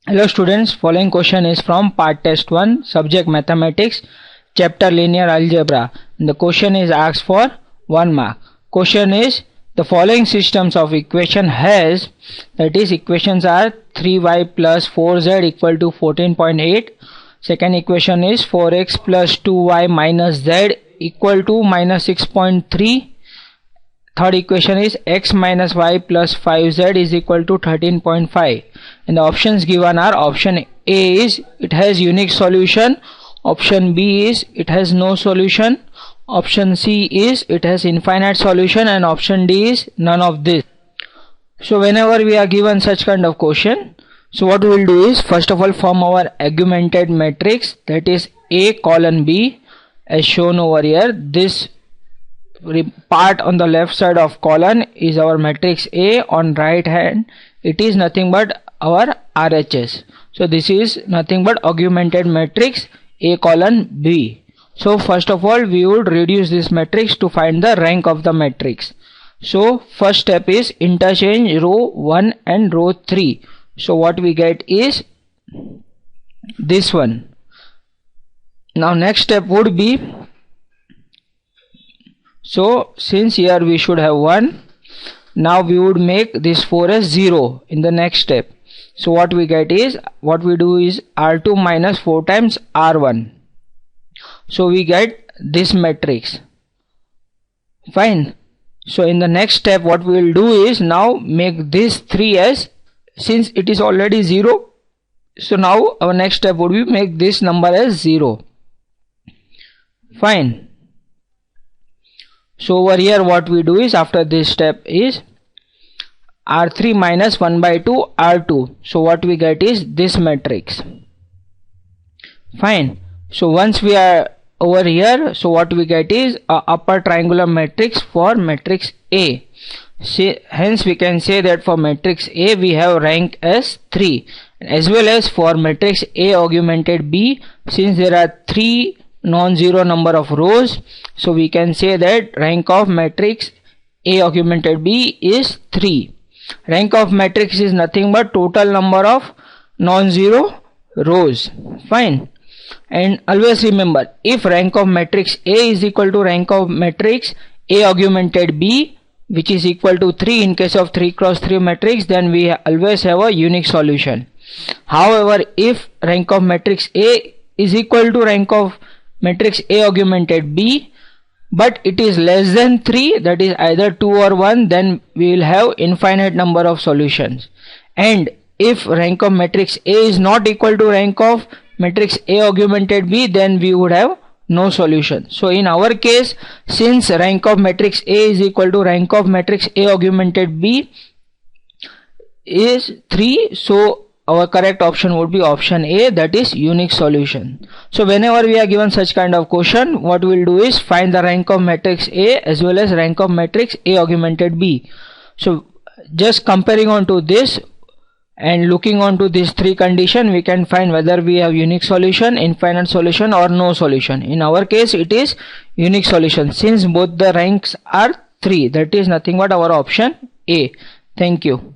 Hello students, following question is from part test 1, subject mathematics, chapter linear algebra. And the question is asked for 1 mark. Question is the following systems of equation has, that is equations are 3y plus 4z equal to 14.8. Second equation is 4x plus 2y minus z equal to minus 6.3. Third equation is x minus y plus 5z is equal to 13.5. And the options given are option A is it has unique solution, option B is it has no solution, option C is it has infinite solution, and option D is none of this. So whenever we are given such kind of question, so what we will do is first of all form our augmented matrix, that is A colon B as shown over here. This part on the left side of column is our matrix A, on right hand it is nothing but our RHS. So this is nothing but augmented matrix A colon B. So first of all we would reduce this matrix to find the rank of the matrix. So first step is interchange row 1 and row 3. So what we get is this one. Now next step would be, so since here we should have 1, now we would make this 4 as 0 in the next step. So what we get is, what we do is R2 minus 4 times R1. So we get this matrix. Fine. So in the next step what we will do is now make this 3 as, since it is already 0, so now our next step would be make this number as 0. Fine. So over here what we do is after this step is R3 minus 1 by 2 R2. So what we get is this matrix. Fine. So once we are over here, so what we get is a upper triangular matrix for matrix A. Hence we can say that for matrix A we have rank as 3, as well as for matrix A augmented B, since there are 3 non-zero number of rows, so we can say that rank of matrix A augmented B is 3. Rank of matrix is nothing but total number of non-zero rows. Fine. And always remember, if rank of matrix A is equal to rank of matrix A augmented B, which is equal to 3 in case of 3 cross 3 matrix, then we always have a unique solution. However, if rank of matrix A is equal to rank of matrix A augmented B, but it is less than 3, that is either 2 or 1, then we will have infinite number of solutions. And if rank of matrix A is not equal to rank of matrix A augmented B, then we would have no solution. So in our case, since rank of matrix A is equal to rank of matrix A augmented B is 3, so our correct option would be option A, that is unique solution. So whenever we are given such kind of question, what we will do is find the rank of matrix A as well as rank of matrix A augmented B. So just comparing on to this and looking on to these 3 conditions, we can find whether we have unique solution, infinite solution, or no solution. In our case it is unique solution, since both the ranks are 3, that is nothing but our option A. Thank you.